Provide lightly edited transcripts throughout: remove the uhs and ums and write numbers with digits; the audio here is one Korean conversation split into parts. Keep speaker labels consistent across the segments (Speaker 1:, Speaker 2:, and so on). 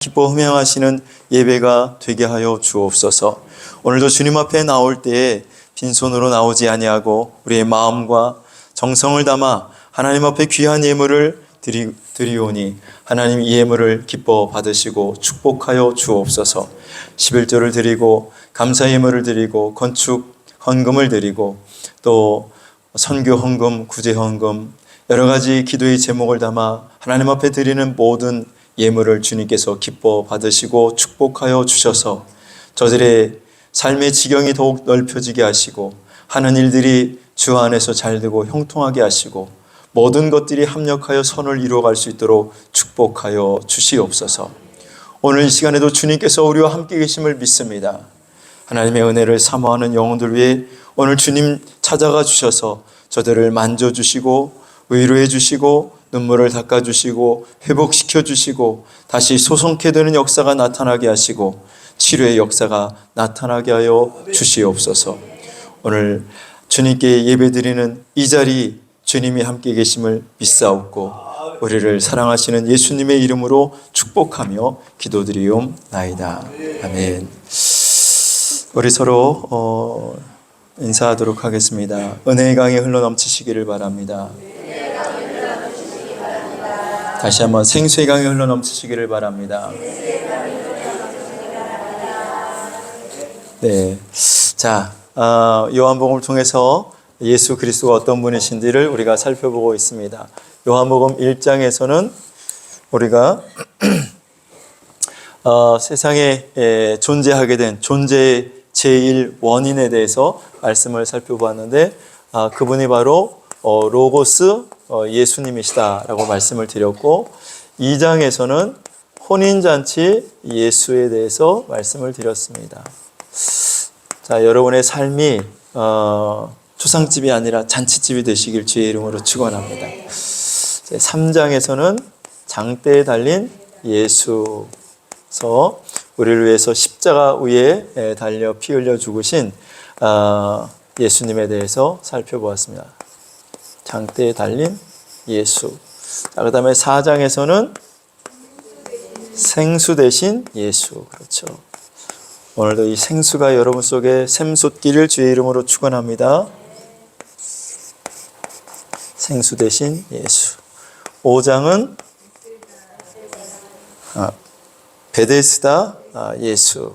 Speaker 1: 기뻐 흠양하시는 예배가 되게 하여 주옵소서. 오늘도 주님 앞에 나올 때에 빈손으로 나오지 아니하고 우리의 마음과 정성을 담아 하나님 앞에 귀한 예물을 드리오니 하나님 이 예물을 기뻐 받으시고 축복하여 주옵소서. 11조를 드리고 감사 예물을 드리고 건축 헌금을 드리고 또 선교 헌금, 구제 헌금 여러 가지 기도의 제목을 담아 하나님 앞에 드리는 모든 예물을 주님께서 기뻐 받으시고 축복하여 주셔서 저들의 삶의 지경이 더욱 넓혀지게 하시고 하는 일들이 주 안에서 잘 되고 형통하게 하시고 모든 것들이 합력하여 선을 이루어갈 수 있도록 축복하여 주시옵소서. 오늘 이 시간에도 주님께서 우리와 함께 계심을 믿습니다. 하나님의 은혜를 사모하는 영혼들 위해 오늘 주님 찾아가 주셔서 저들을 만져주시고 위로해 주시고 눈물을 닦아주시고 회복시켜 주시고 다시 소성케 되는 역사가 나타나게 하시고 치료의 역사가 나타나게 하여 주시옵소서. 오늘 주님께 예배드리는 이 자리 주님이 함께 계심을 믿사옵고 우리를 사랑하시는 예수님의 이름으로 축복하며 기도드리옵나이다. 아멘. 우리 서로 인사하도록 하겠습니다. 은혜의 강이 흘러넘치시기를 바랍니다. 다시 한번 생수의 강이 흘러넘치시기를 바랍니다. 네, 자, 요한복음을 통해서 예수 그리스도가 어떤 분이신지를 우리가 살펴보고 있습니다. 요한복음 1장에서는 우리가 세상에 존재하게 된 존재의 제일 원인에 대해서 말씀을 살펴보았는데 그분이 바로 로고스 예수님이시다라고 말씀을 드렸고 2장에서는 혼인잔치 예수에 대해서 말씀을 드렸습니다. 자, 여러분의 삶이 초상집이 아니라 잔치집이 되시길 주의 이름으로 축원합니다. 3장에서는 장대에 달린 예수서 우리를 위해서 십자가 위에 달려 피 흘려 죽으신 예수님에 대해서 살펴보았습니다. 장대에 달린 예수. 그 다음에 4장에서는 생수 대신 예수. 그렇죠. 오늘도 이 생수가 여러분 속에 샘솟기를 주의 이름으로 축원합니다. 생수 대신 예수. 5장은 베데스다 예수.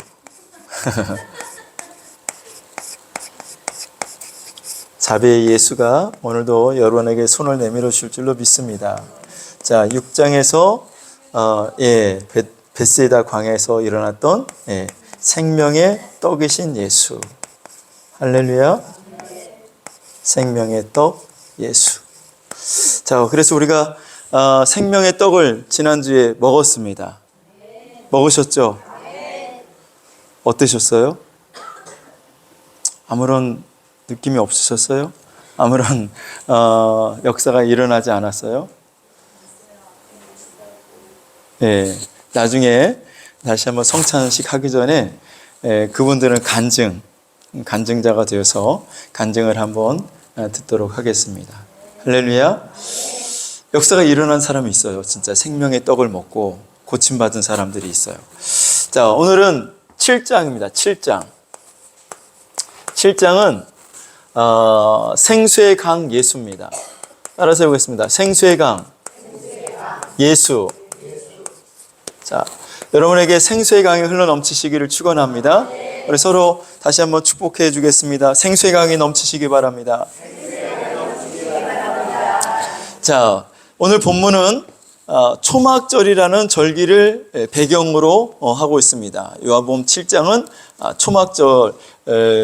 Speaker 1: 자비의 예수가 오늘도 여러분에게 손을 내밀어 줄 줄로 믿습니다. 자, 6장에서 베세다 광야에서 일어났던 생명의 떡이신 예수. 할렐루야. 생명의 떡 예수. 자, 그래서 우리가 생명의 떡을 지난주에 먹었습니다. 먹으셨죠? 어떠셨어요? 아무런 느낌이 없으셨어요? 아무런 역사가 일어나지 않았어요? 네, 나중에 다시 한번 성찬식 하기 전에 그분들은 간증자가 되어서 간증을 한번 듣도록 하겠습니다. 할렐루야. 역사가 일어난 사람이 있어요. 진짜 생명의 떡을 먹고 고침받은 사람들이 있어요. 자, 오늘은 7장입니다. 7장. 7장은 생수의 강 예수입니다. 따라서 해보겠습니다. 생수의 강 예수. 자, 여러분에게 생수의 강이 흘러넘치시기를 축원합니다. 우리 서로 다시 한번 축복해 주겠습니다. 생수의 강이 넘치시기 바랍니다. 자, 오늘 본문은 초막절이라는 절기를 배경으로 하고 있습니다. 요한복음 7장은 초막절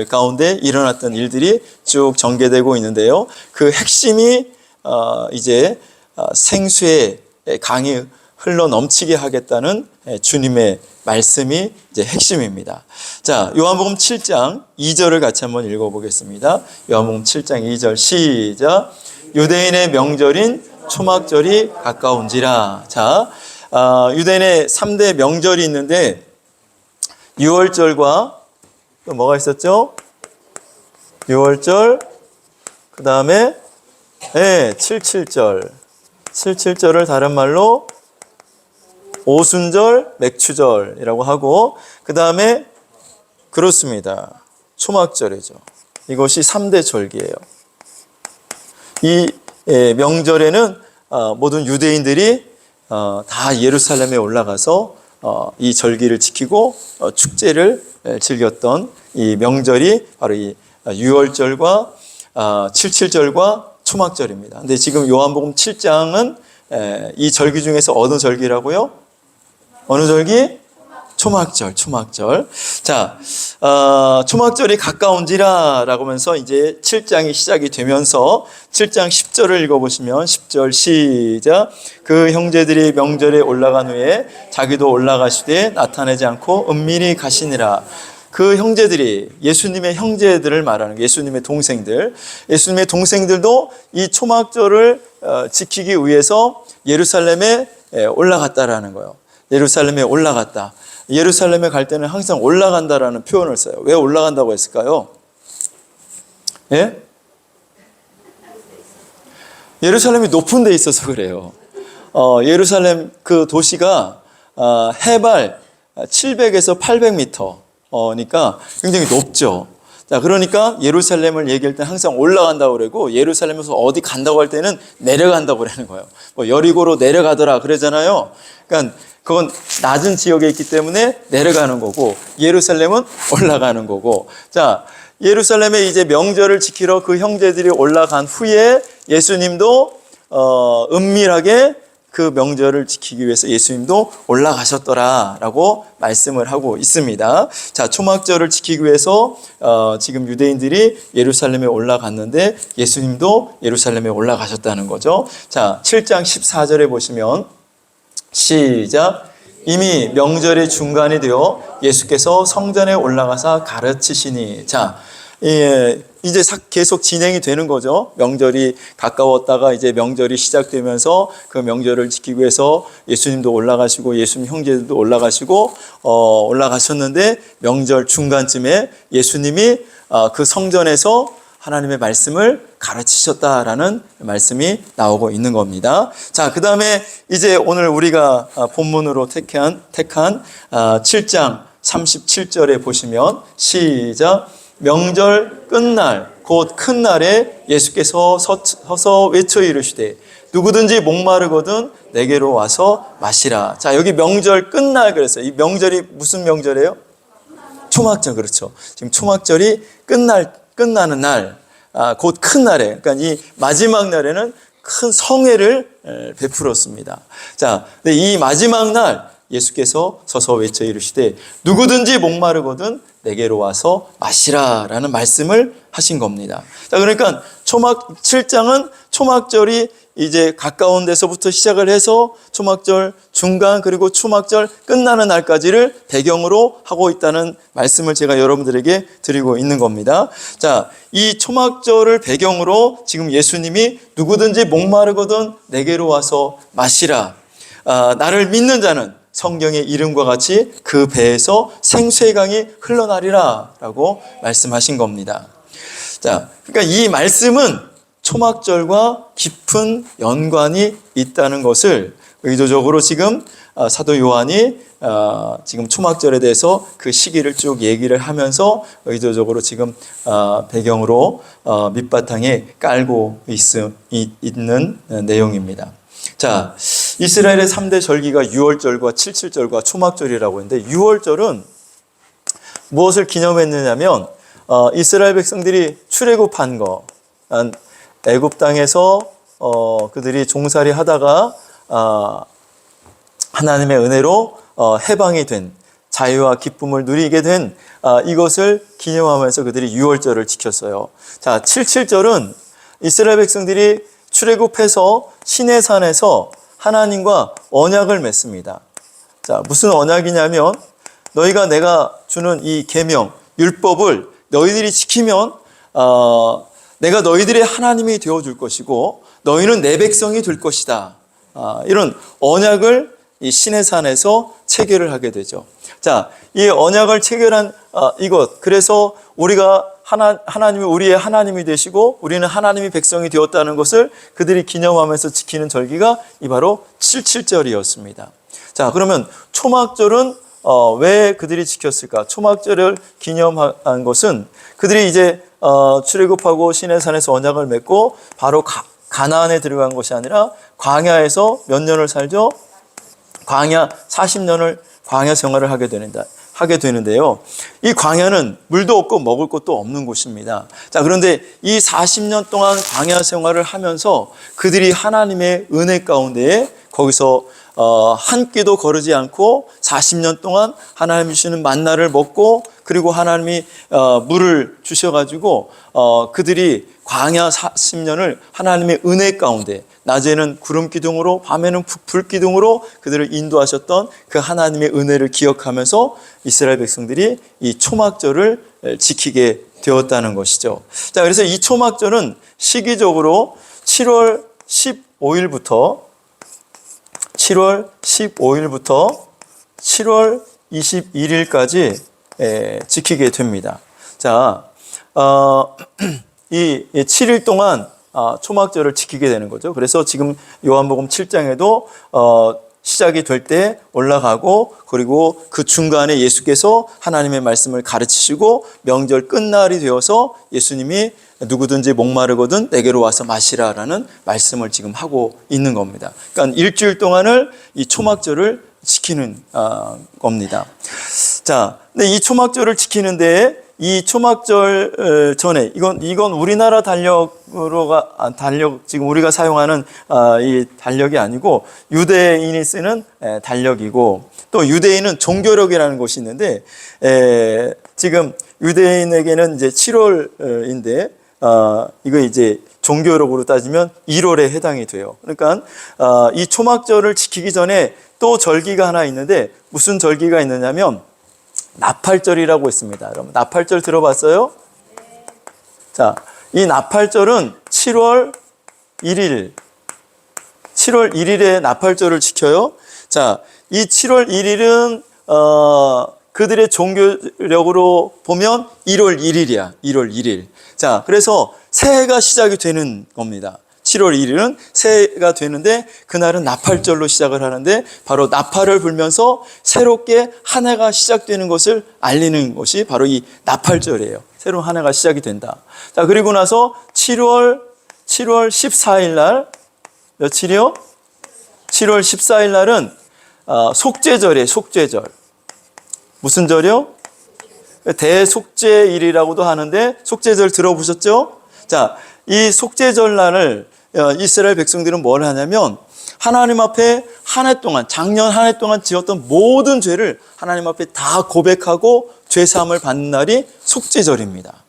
Speaker 1: 가운데 일어났던 일들이 쭉 전개되고 있는데요. 그 핵심이 이제 생수의 강이 흘러 넘치게 하겠다는 주님의 말씀이 이제 핵심입니다. 자, 요한복음 7장 2절을 같이 한번 읽어보겠습니다. 요한복음 7장 2절 시작. 유대인의 명절인 초막절이 가까운지라. 자, 유대인의 3대 명절이 있는데 6월절과 또 뭐가 있었죠? 6월절, 그 다음에 77절. 77절을 다른 말로 오순절, 맥추절이라고 하고, 그 다음에 그렇습니다. 초막절이죠. 이것이 3대 절기예요. 이 명절에는 모든 유대인들이 다 예루살렘에 올라가서 이 절기를 지키고 축제를 즐겼던 이 명절이 바로 이 유월절과 칠칠절과 초막절입니다. 근데 지금 요한복음 7장은 이 절기 중에서 어느 절기라고요? 어느 절기? 초막절. 자, 초막절이 가까운지라라고 하면서 이제 7장이 시작이 되면서 7장 10절을 읽어보시면 10절 시작. 그 형제들이 명절에 올라간 후에 자기도 올라가시되 나타내지 않고 은밀히 가시니라. 그 형제들이 예수님의 형제들을 말하는 예수님의 동생들. 예수님의 동생들도 이 초막절을 지키기 위해서 예루살렘에 올라갔다라는 거예요. 예루살렘에 올라갔다. 예루살렘에 갈 때는 항상 올라간다라는 표현을 써요. 왜 올라간다고 했을까요? 예? 예루살렘이 높은 데 있어서 그래요. 예루살렘 그 도시가 해발 700에서 800m니까 굉장히 높죠. 자, 그러니까 예루살렘을 얘기할 때 항상 올라간다고 그러고 예루살렘에서 어디 간다고 할 때는 내려간다고 그러는 거예요. 뭐 여리고로 내려가더라 그러잖아요. 그러니까 그건 낮은 지역에 있기 때문에 내려가는 거고 예루살렘은 올라가는 거고. 자, 예루살렘에 이제 명절을 지키러 그 형제들이 올라간 후에 예수님도 은밀하게 그 명절을 지키기 위해서 예수님도 올라가셨더라라고 말씀을 하고 있습니다. 자, 초막절을 지키기 위해서 지금 유대인들이 예루살렘에 올라갔는데 예수님도 예루살렘에 올라가셨다는 거죠. 자, 7장 14절에 보시면 시작. 이미 명절의 중간이 되어 예수께서 성전에 올라가사 가르치시니. 자, 이제 계속 진행이 되는 거죠. 명절이 가까웠다가 이제 명절이 시작되면서 그 명절을 지키기 위해서 예수님도 올라가시고 예수님 형제들도 올라가시고 올라가셨는데 명절 중간쯤에 예수님이 그 성전에서 하나님의 말씀을 가르치셨다라는 말씀이 나오고 있는 겁니다. 자, 그 다음에 이제 오늘 우리가 본문으로 택한 7장 37절에 보시면 시작. 명절 끝날 곧 큰 날에 예수께서 서서 외쳐 이르시되 누구든지 목마르거든 내게로 와서 마시라. 자, 여기 명절 끝날 그랬어요. 이 명절이 무슨 명절이에요? 초막절. 그렇죠. 지금 초막절이 끝나는 날, 곧 큰 날에, 그러니까 이 마지막 날에는 큰 성회를 베풀었습니다. 자, 근데 이 마지막 날 예수께서 서서 외쳐 이르시되 누구든지 목마르거든 내게로 와서 마시라라는 말씀을 하신 겁니다. 자, 그러니까 7장은 초막절이 이제 가까운 데서부터 시작을 해서 초막절 중간 그리고 초막절 끝나는 날까지를 배경으로 하고 있다는 말씀을 제가 여러분들에게 드리고 있는 겁니다. 자, 이 초막절을 배경으로 지금 예수님이 누구든지 목마르거든 내게로 와서 마시라. 나를 믿는 자는 성경의 이름과 같이 그 배에서 생수의 강이 흘러나리라 라고 말씀하신 겁니다. 자, 그러니까 이 말씀은 초막절과 깊은 연관이 있다는 것을 의도적으로 지금 사도 요한이 지금 초막절에 대해서 그 시기를 쭉 얘기를 하면서 의도적으로 지금 배경으로 밑바탕에 깔고 있는 내용입니다. 자, 이스라엘의 3대 절기가 유월절과 칠칠절과 초막절이라고 했는데 유월절은 무엇을 기념했느냐면 이스라엘 백성들이 출애굽한 거, 애굽 땅에서 그들이 종살이 하다가 하나님의 은혜로 해방이 된 자유와 기쁨을 누리게 된 이것을 기념하면서 그들이 유월절을 지켰어요. 자, 칠칠절은 이스라엘 백성들이 출애굽해서 시내산에서 하나님과 언약을 맺습니다. 자, 무슨 언약이냐면 너희가 내가 주는 이 계명, 율법을 너희들이 지키면 내가 너희들의 하나님이 되어줄 것이고 너희는 내 백성이 될 것이다. 이런 언약을 이 시내산에서 체결을 하게 되죠. 자, 이 언약을 체결한 이것, 그래서 우리가 하나님이 우리의 하나님이 되시고 우리는 하나님의 백성이 되었다는 것을 그들이 기념하면서 지키는 절기가 이 바로 칠칠절이었습니다. 자, 그러면 초막절은 왜 그들이 지켰을까? 초막절을 기념한 것은 그들이 이제 출애굽하고 시내산에서 언약을 맺고 바로 가나안에 들어간 것이 아니라 광야에서 몇 년을 살죠? 광야 40년을 광야 생활을 하게 되는데요. 이 광야는 물도 없고 먹을 것도 없는 곳입니다. 자, 그런데 이 40년 동안 광야 생활을 하면서 그들이 하나님의 은혜 가운데에 거기서 한 끼도 거르지 않고 40년 동안 하나님이 주시는 만나를 먹고, 그리고 하나님이 물을 주셔가지고 그들이 광야 40년을 하나님의 은혜 가운데, 낮에는 구름 기둥으로 밤에는 불 기둥으로 그들을 인도하셨던 그 하나님의 은혜를 기억하면서 이스라엘 백성들이 이 초막절을 지키게 되었다는 것이죠. 자, 그래서 이 초막절은 시기적으로 7월 15일부터 7월 21일까지 지키게 됩니다. 자, 이 7일 동안 초막절을 지키게 되는 거죠. 그래서 지금 요한복음 7장에도 시작이 될 때 올라가고, 그리고 그 중간에 예수께서 하나님의 말씀을 가르치시고 명절 끝날이 되어서 예수님이 누구든지 목마르거든 내게로 와서 마시라라는 말씀을 지금 하고 있는 겁니다. 그러니까 일주일 동안을 이 초막절을 지키는 겁니다. 자, 근데 이 초막절을 지키는데 이 초막절 전에 이건 우리나라 달력 지금 우리가 사용하는 이 달력이 아니고 유대인이 쓰는 달력이고, 또 유대인은 종교력이라는 것이 있는데 지금 유대인에게는 이제 7월인데 이거 이제 종교력으로 따지면 1월에 해당이 돼요. 그러니까 이 초막절을 지키기 전에 또 절기가 하나 있는데, 무슨 절기가 있느냐면 나팔절이라고 있습니다. 여러분, 나팔절 들어봤어요? 네. 자, 이 나팔절은 7월 1일에 나팔절을 지켜요. 자, 이 7월 1일은 그들의 종교력으로 보면 1월 1일이야. 1월 1일. 자, 그래서 새해가 시작이 되는 겁니다. 7월 1일은 새해가 되는데 그날은 나팔절로 시작을 하는데, 바로 나팔을 불면서 새롭게 한 해가 시작되는 것을 알리는 것이 바로 이 나팔절이에요. 새로운 한 해가 시작이 된다. 자, 그리고 나서 7월 14일 날, 며칠이요? 7월 14일 날은 속죄절이에요. 속죄절. 무슨 절이요? 대속죄일이라고도 하는데, 속죄절 들어보셨죠? 자, 이 속죄절 날을 이스라엘 백성들은 뭘 하냐면 하나님 앞에 한 해 동안, 작년 한 해 동안 지었던 모든 죄를 하나님 앞에 다 고백하고 죄 사함을 받는 날이 속죄절입니다.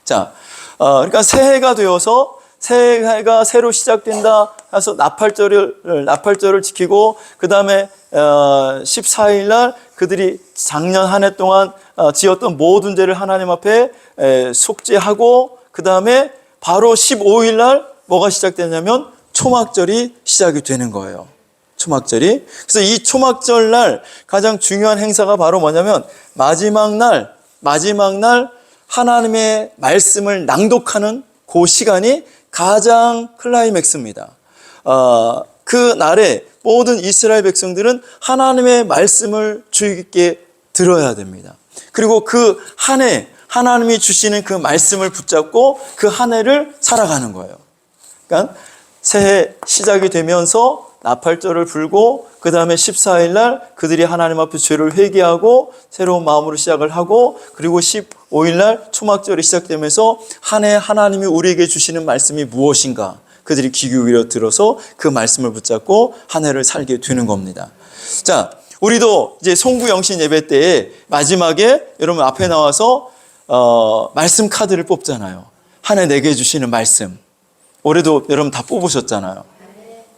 Speaker 1: 자, 그러니까 새해가 되어서 새해가 새로 시작된다 해서 나팔절을 지키고, 그 다음에 14일 날 그들이 작년 한 해 동안 지었던 모든 죄를 하나님 앞에 속죄하고, 그 다음에 바로 15일 날 뭐가 시작되냐면 초막절이 시작이 되는 거예요. 초막절이. 그래서 이 초막절 날 가장 중요한 행사가 바로 뭐냐면 마지막 날 하나님의 말씀을 낭독하는 그 시간이 가장 클라이맥스입니다. 그 날에 모든 이스라엘 백성들은 하나님의 말씀을 주의 깊게 들어야 됩니다. 그리고 그 한 해 하나님이 주시는 그 말씀을 붙잡고 그 한 해를 살아가는 거예요. 그러니까 새해 시작이 되면서 나팔절을 불고, 그 다음에 14일 날 그들이 하나님 앞에 죄를 회개하고 새로운 마음으로 시작을 하고, 그리고 15일 날 초막절이 시작되면서 한 해 하나님이 우리에게 주시는 말씀이 무엇인가 그들이 귀 기울여 들어서 그 말씀을 붙잡고 한 해를 살게 되는 겁니다. 자, 우리도 이제 송구영신 예배 때에 마지막에 여러분 앞에 나와서 말씀 카드를 뽑잖아요. 한 해 내게 주시는 말씀. 올해도 여러분 다 뽑으셨잖아요.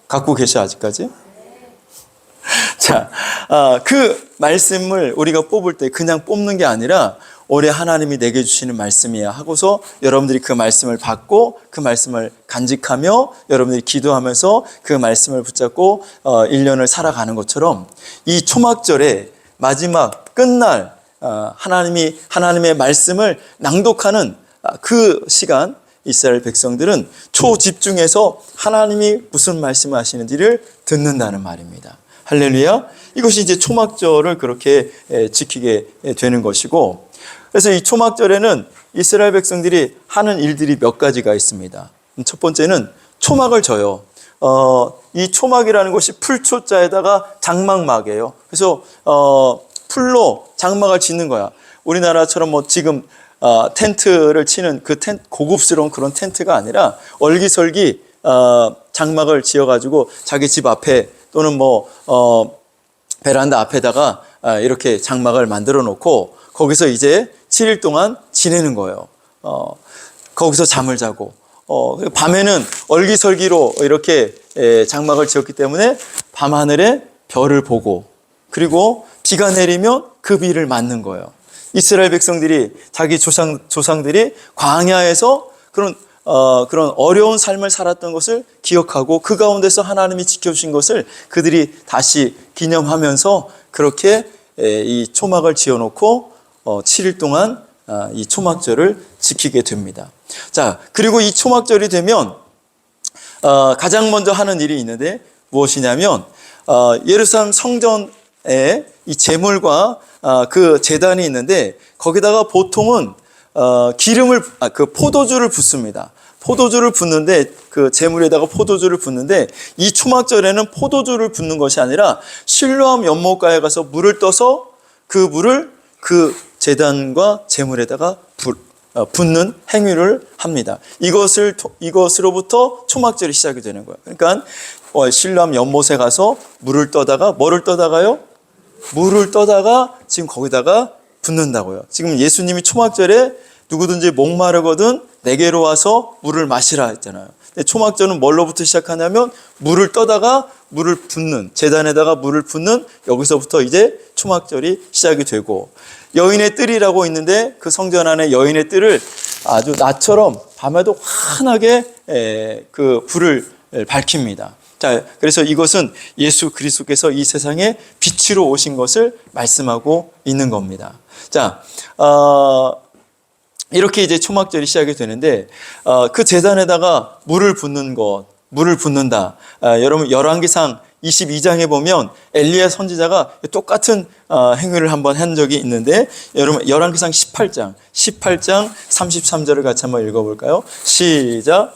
Speaker 1: 갖고 계셔 아직까지? 자, 그 말씀을 우리가 뽑을 때 그냥 뽑는 게 아니라 올해 하나님이 내게 주시는 말씀이야 하고서 여러분들이 그 말씀을 받고 그 말씀을 간직하며 여러분들이 기도하면서 그 말씀을 붙잡고 1년을 살아가는 것처럼, 이 초막절의 마지막 끝날 하나님의 말씀을 낭독하는 그 시간, 이스라엘 백성들은 초집중해서 하나님이 무슨 말씀을 하시는지를 듣는다는 말입니다. 할렐루야. 이것이 이제 초막절을 그렇게 지키게 되는 것이고, 그래서 이 초막절에는 이스라엘 백성들이 하는 일들이 몇 가지가 있습니다. 첫 번째는 초막을 져요. 이 초막이라는 것이 풀초자에다가 장막막이에요. 그래서 풀로 장막을 짓는 거야. 우리나라처럼 뭐 지금 텐트를 치는 그 고급스러운 그런 텐트가 아니라 얼기설기 장막을 지어가지고 자기 집 앞에 또는 뭐 베란다 앞에다가 이렇게 장막을 만들어 놓고 거기서 이제 7일 동안 지내는 거예요. 거기서 잠을 자고 밤에는 얼기설기로 이렇게 장막을 지었기 때문에 밤하늘에 별을 보고, 그리고 비가 내리면 그 비를 맞는 거예요. 이스라엘 백성들이 자기 조상들이 광야에서 그런 어려운 삶을 살았던 것을 기억하고 그 가운데서 하나님이 지켜주신 것을 그들이 다시 기념하면서 그렇게 이 초막을 지어놓고 7일 동안 이 초막절을 지키게 됩니다. 자, 그리고 이 초막절이 되면 가장 먼저 하는 일이 있는데 무엇이냐면 예루살렘 성전에 이 제물과 그 제단이 있는데 거기다가 보통은 포도주를 붓습니다. 포도주를 붓는데 그 제물에다가 포도주를 붓는데 이 초막절에는 포도주를 붓는 것이 아니라 실로암 연못가에 가서 물을 떠서 그 물을 그 제단과 제물에다가 붓는 행위를 합니다. 이것으로부터 초막절이 시작이 되는 거예요. 그러니까 실로암 연못에 가서 물을 떠다가 뭐를 떠다가요? 물을 떠다가 지금 거기다가 붓는다고요. 지금 예수님이 초막절에 누구든지 목마르거든 내게로 와서 물을 마시라 했잖아요. 근데 초막절은 뭘로부터 시작하냐면 물을 떠다가 물을 붓는, 제단에다가 물을 붓는, 여기서부터 이제 초막절이 시작이 되고, 여인의 뜰이라고 있는데 그 성전 안에 여인의 뜰을 아주 낮처럼 밤에도 환하게 그 불을 밝힙니다. 자, 그래서 이것은 예수 그리스도께서 이 세상에 빛으로 오신 것을 말씀하고 있는 겁니다. 자, 이렇게 이제 초막절이 시작이 되는데 그 제단에다가 물을 붓는다. 여러분 열왕기상 22장에 보면 엘리야 선지자가 똑같은 행위를 한번 한 적이 있는데, 여러분 열왕기상 18장 33절을 같이 한번 읽어볼까요? 시작.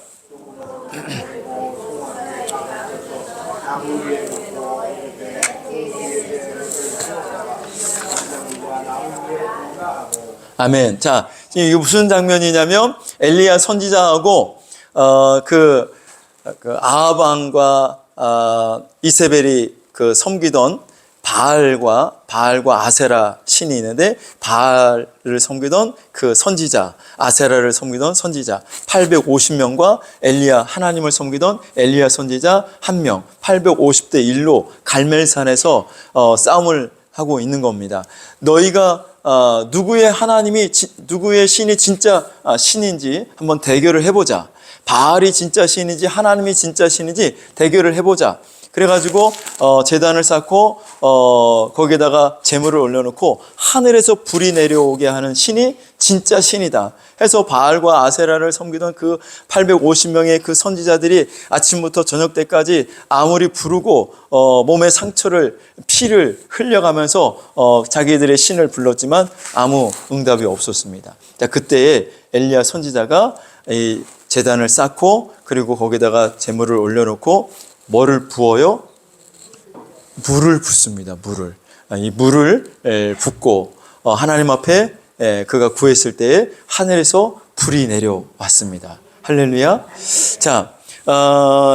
Speaker 1: 아멘. 자, 이게 무슨 장면이냐면 엘리야 선지자하고 그 아합 왕과 이세벨이 그 섬기던 바알과 아세라 신이 있는데, 바알을 섬기던 그 선지자, 아세라를 섬기던 선지자 850명과 엘리야, 하나님을 섬기던 엘리야 선지자 1명, 850대 1로 갈멜산에서 싸움을 하고 있는 겁니다. 너희가 누구의 신이 진짜 신인지 한번 대결을 해보자. 바알이 진짜 신인지 하나님이 진짜 신인지 대결을 해보자. 그래가지고 제단을 쌓고 거기에다가 제물을 올려놓고 하늘에서 불이 내려오게 하는 신이 진짜 신이다 해서 바알과 아세라를 섬기던 그 850명의 그 선지자들이 아침부터 저녁 때까지 아무리 부르고 몸에 피를 흘려가면서 자기들의 신을 불렀지만 아무 응답이 없었습니다. 자, 그때에 엘리야 선지자가 이 제단을 쌓고 그리고 거기다가 제물을 올려놓고 뭐를 부어요? 물을 붓습니다. 이 물을 붓고 하나님 앞에 그가 구했을 때에 하늘에서 불이 내려왔습니다. 할렐루야. 자,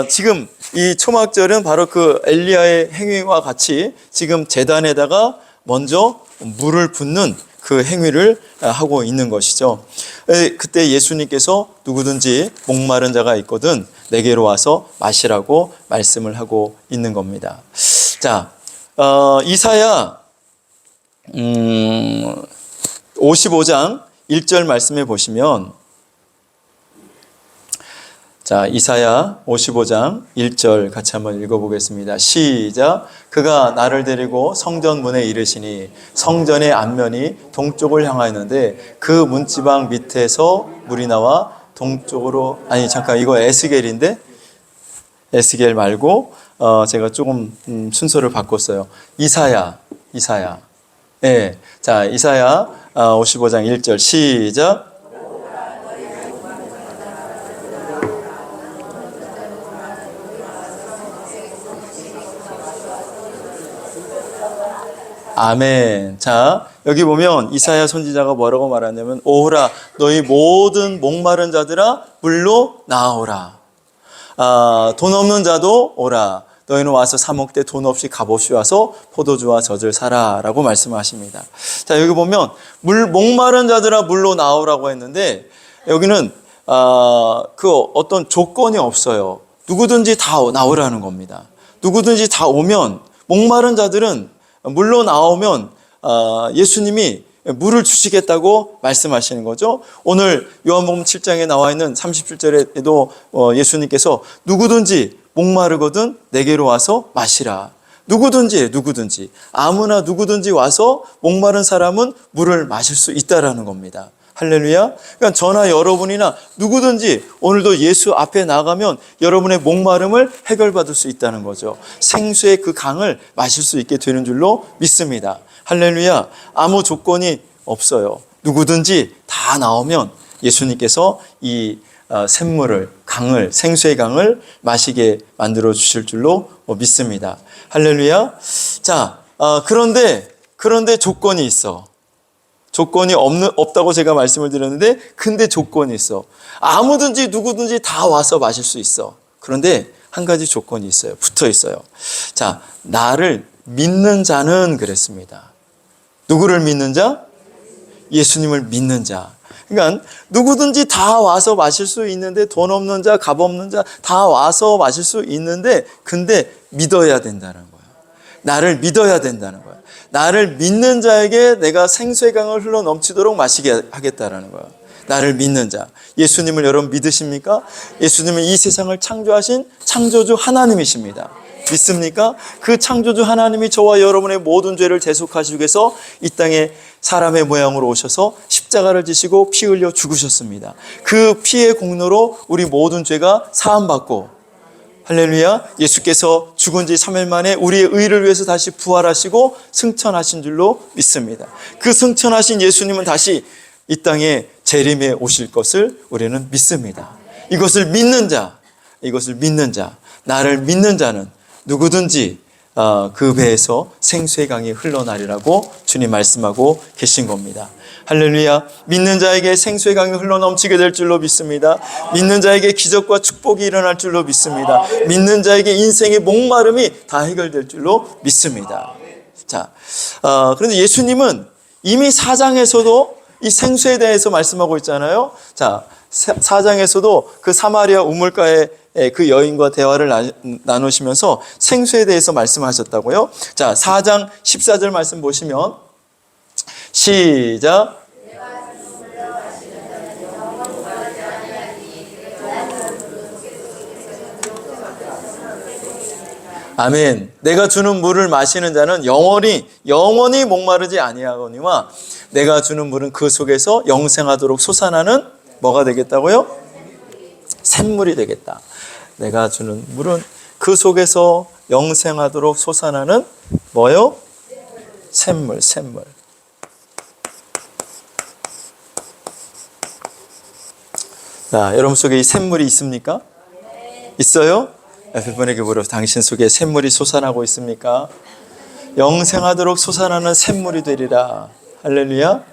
Speaker 1: 지금 이 초막절은 바로 그 엘리야의 행위와 같이 지금 제단에다가 먼저 물을 붓는 그 행위를 하고 있는 것이죠. 그때 예수님께서 누구든지 목마른 자가 있거든 내게로 와서 마시라고 말씀을 하고 있는 겁니다. 자, 이사야 55장 1절 말씀해 보시면, 자, 이사야 55장 1절 같이 한번 읽어보겠습니다. 시작. 그가 나를 데리고 성전 문에 이르시니 성전의 앞면이 동쪽을 향하였는데 그 문지방 밑에서 물이 나와 동쪽으로, 이거 에스겔인데 에스겔 말고 제가 조금 순서를 바꿨어요. 이사야. 예. 자, 이사야 55장 1절 시작. 아멘. 자, 여기 보면 이사야 선지자가 뭐라고 말하냐면 오호라 너희 모든 목마른 자들아 물로 나오라. 돈 없는 자도 오라. 너희는 와서 사 먹되 돈 없이 값없이 와서 포도주와 젖을 사라 라고 말씀하십니다. 자, 여기 보면 목마른 자들아 물로 나오라고 했는데 여기는 그 어떤 조건이 없어요. 누구든지 다 나오라는 겁니다. 누구든지 다 오면 목마른 자들은 물로 나오면 예수님이 물을 주시겠다고 말씀하시는 거죠. 오늘 요한복음 7장에 나와 있는 37절에도 예수님께서 누구든지 목마르거든 내게로 와서 마시라. 누구든지 아무나 누구든지 와서 목마른 사람은 물을 마실 수 있다라는 겁니다. 할렐루야. 그러니까 저나 여러분이나 누구든지 오늘도 예수 앞에 나가면 여러분의 목마름을 해결받을 수 있다는 거죠. 생수의 그 강을 마실 수 있게 되는 줄로 믿습니다. 할렐루야. 아무 조건이 없어요. 누구든지 다 나오면 예수님께서 이 샘물을, 강을, 생수의 강을 마시게 만들어 주실 줄로 믿습니다. 할렐루야. 자, 그런데 조건이 있어. 조건이 없다고 제가 말씀을 드렸는데, 근데 조건이 있어. 아무든지 누구든지 다 와서 마실 수 있어. 그런데 한 가지 조건이 있어요. 붙어 있어요. 자, 나를 믿는 자는 그랬습니다. 누구를 믿는 자? 예수님을 믿는 자. 그러니까 누구든지 다 와서 마실 수 있는데, 돈 없는 자, 값 없는 자 다 와서 마실 수 있는데, 근데 믿어야 된다는 거예요. 나를 믿어야 된다는 거예요. 나를 믿는 자에게 내가 생수의 강을 흘러 넘치도록 마시게 하겠다라는 거예요. 나를 믿는 자. 예수님을 여러분 믿으십니까? 예수님은 이 세상을 창조하신 창조주 하나님이십니다. 믿습니까? 그 창조주 하나님이 저와 여러분의 모든 죄를 대속하시기 위해서 이 땅에 사람의 모양으로 오셔서 십자가를 지시고 피 흘려 죽으셨습니다. 그 피의 공로로 우리 모든 죄가 사함받고, 할렐루야, 예수께서 죽은 지 3일 만에 우리의 의를 위해서 다시 부활하시고 승천하신 줄로 믿습니다. 그 승천하신 예수님은 다시 이 땅에 재림해 오실 것을 우리는 믿습니다. 이것을 믿는 자, 나를 믿는 자는 누구든지 그 배에서 생수의 강이 흘러나리라고 주님 말씀하고 계신 겁니다. 할렐루야. 믿는 자에게 생수의 강이 흘러넘치게 될 줄로 믿습니다. 믿는 자에게 기적과 축복이 일어날 줄로 믿습니다. 믿는 자에게 인생의 목마름이 다 해결될 줄로 믿습니다. 자, 그런데 예수님은 이미 4장에서도 이 생수에 대해서 말씀하고 있잖아요. 자, 4장에서도 그 사마리아 우물가에 그 여인과 대화를 나누시면서 생수에 대해서 말씀하셨다고요. 자, 4장 14절 말씀 보시면 시작. 아멘. 내가 주는 물을 마시는 자는 영원히 목마르지 아니하거니와 내가 주는 물은 그 속에서 영생하도록 솟아나는 뭐가 되겠다고요? 샘물이 되겠다. 내가 주는 물은 그 속에서 영생하도록 솟아나는 뭐요? 샘물. 자, 여러분 속에 이 샘물이 있습니까? 있어요? 옆에 분에게 물어, 당신 속에 샘물이 솟아나고 있습니까? 영생하도록 솟아나는 샘물이 되리라. 할렐루야.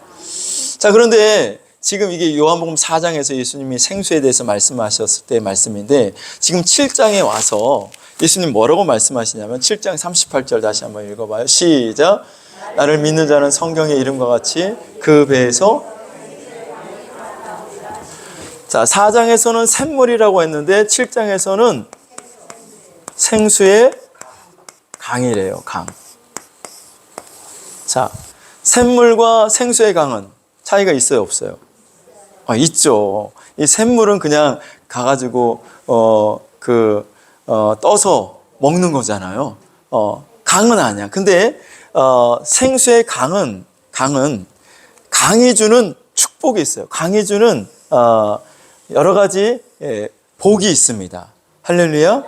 Speaker 1: 자, 그런데 지금 이게 요한복음 4장에서 예수님이 생수에 대해서 말씀하셨을 때 말씀인데, 지금 7장에 와서 예수님 뭐라고 말씀하시냐면 7장 38절 다시 한번 읽어봐요. 시작. 나를 믿는 자는 성경의 이름과 같이 그 배에서, 자, 4장에서는 샘물이라고 했는데 7장에서는 생수의 강이래요. 강. 자, 샘물과 생수의 강은 차이가 있어요, 없어요? 있죠. 이 샘물은 그냥 가가지고 떠서 먹는 거잖아요. 강은 아니야. 근데 생수의 강은 강이 주는 축복이 있어요. 강이 주는 여러 가지 복이 있습니다. 할렐루야.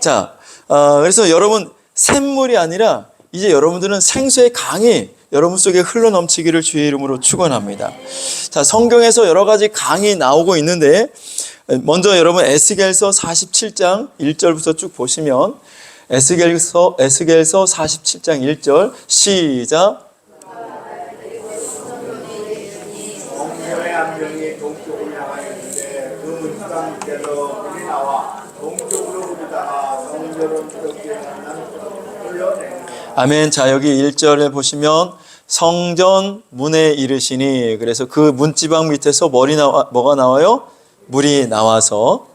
Speaker 1: 자, 그래서 여러분 샘물이 아니라 이제 여러분들은 생수의 강이 여러분 속에 흘러넘치기를 주의 이름으로 축원합니다. 자, 성경에서 여러 가지 강이 나오고 있는데 먼저 여러분 에스겔서 47장 1절부터 쭉 보시면 에스겔서 47장 1절 시작.
Speaker 2: 성전의 한 명이 동쪽을 향하였는데 그 문상께로 불이 나와 동쪽으로 흐르다가 성전을 뜨겁게 하는 흘러내.
Speaker 1: 아멘. 자, 여기 1절에 보시면 성전 문에 이르시니, 그래서 그 문지방 밑에서 뭐가 나와요? 물이 나와서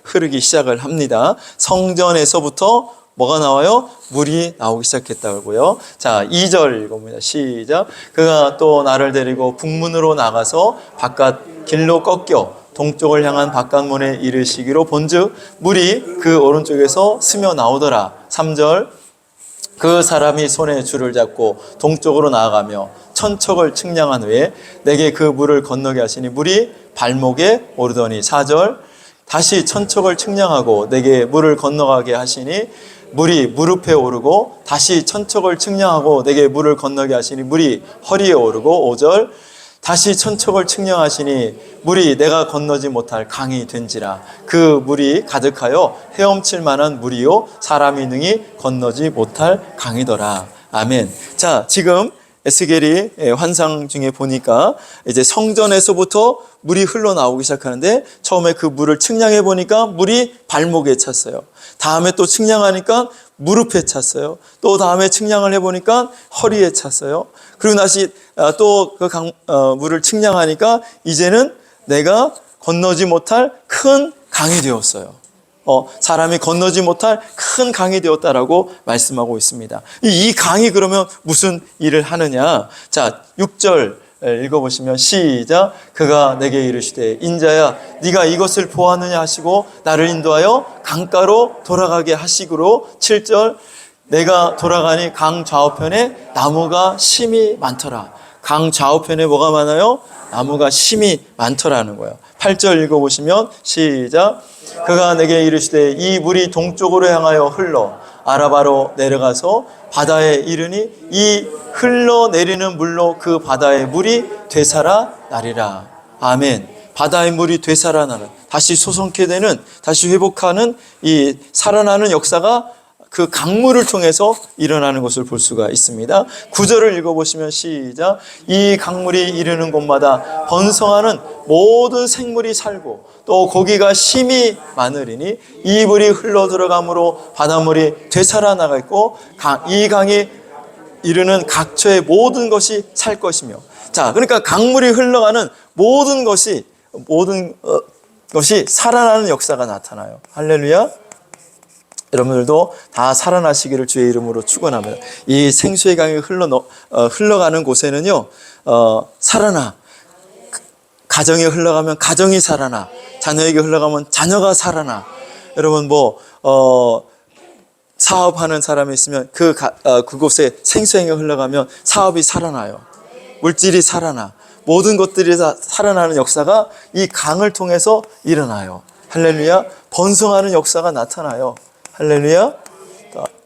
Speaker 1: 흐르기 시작을 합니다. 성전에서부터 뭐가 나와요? 물이 나오기 시작했다고요. 자, 2절 읽어봅니다. 시작. 그가 또 나를 데리고 북문으로 나가서 바깥 길로 꺾여 동쪽을 향한 바깥문에 이르시기로 본즉 물이 그 오른쪽에서 스며 나오더라. 3절. 그 사람이 손에 줄을 잡고 동쪽으로 나아가며 천척을 측량한 후에 내게 그 물을 건너게 하시니 물이 발목에 오르더니 4절. 다시 천척을 측량하고 내게 물을 건너가게 하시니 물이 무릎에 오르고 다시 천척을 측량하고 내게 물을 건너게 하시니 물이 허리에 오르고 5절. 다시 천척을 측량하시니 물이 내가 건너지 못할 강이 된지라. 그 물이 가득하여 헤엄칠 만한 물이요 사람이 능히 건너지 못할 강이더라. 아멘. 자, 지금 에스겔이 환상 중에 보니까 이제 성전에서부터 물이 흘러나오기 시작하는데 처음에 그 물을 측량해 보니까 물이 발목에 찼어요. 다음에 또 측량하니까 무릎에 찼어요. 또 다음에 측량을 해보니까 허리에 찼어요. 그리고 다시 또 그 물을 측량하니까 이제는 내가 건너지 못할 큰 강이 되었어요. 사람이 건너지 못할 큰 강이 되었다라고 말씀하고 있습니다. 이 강이 그러면 무슨 일을 하느냐? 자, 6절 읽어보시면 시작. 그가 내게 이르시되 인자야 네가 이것을 보았느냐 하시고 나를 인도하여 강가로 돌아가게 하시기로. 7절. 내가 돌아가니 강 좌우편에 나무가 심이 많더라. 강 좌우편에 뭐가 많아요? 나무가 심이 많더라는 거예요. 8절 읽어보시면 시작. 그가 내게 이르시되 이 물이 동쪽으로 향하여 흘러 아라바로 내려가서 바다에 이르니 이 흘러내리는 물로 그 바다의 물이 되살아 나리라. 아멘. 바다의 물이 되살아 나는, 다시 솟게 되는, 다시 회복하는 이 살아나는 역사가 그 강물을 통해서 일어나는 것을 볼 수가 있습니다. 9절을 읽어보시면 시작. 이 강물이 이르는 곳마다 번성하는 모든 생물이 살고 또 고기가 심이 많으리니 이 물이 흘러 들어감으로 바닷물이 되살아나가 있고 이 강이 이르는 각처의 모든 것이 살 것이며. 자, 그러니까 강물이 흘러가는 모든 것이 살아나는 역사가 나타나요. 할렐루야. 여러분들도 다 살아나시기를 주의 이름으로 축원합니다. 이 생수의 강이 흘러가는 곳에는요, 살아나. 가정에 흘러가면 가정이 살아나. 자녀에게 흘러가면 자녀가 살아나. 여러분 사업하는 사람이 있으면 그곳에 생수의 강이 흘러가면 사업이 살아나요. 물질이 살아나. 모든 것들이 다 살아나는 역사가 이 강을 통해서 일어나요. 할렐루야. 번성하는 역사가 나타나요. 할렐루야.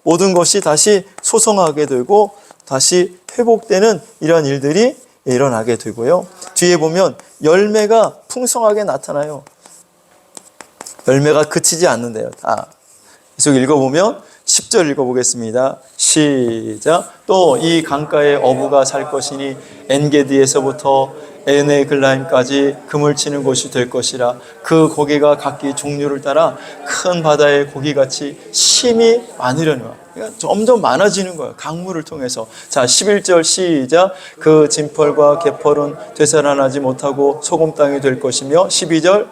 Speaker 1: 모든 것이 다시 소성하게 되고 다시 회복되는 이런 일들이 일어나게 되고요. 뒤에 보면 열매가 풍성하게 나타나요. 열매가 그치지 않는데요. 계속 읽어보면 10절 읽어보겠습니다. 시작. 또 이 강가에 어부가 살 것이니 엔게디에서부터 에네글라임까지 금을 치는 곳이 될 것이라. 그 고기가 각기 종류를 따라 큰 바다의 고기같이 심이 많으려니와. 그러니까 점점 많아지는 거예요. 강물을 통해서. 자, 11절 시작. 그 진펄과 개펄은 되살아나지 못하고 소금 땅이 될 것이며. 12절.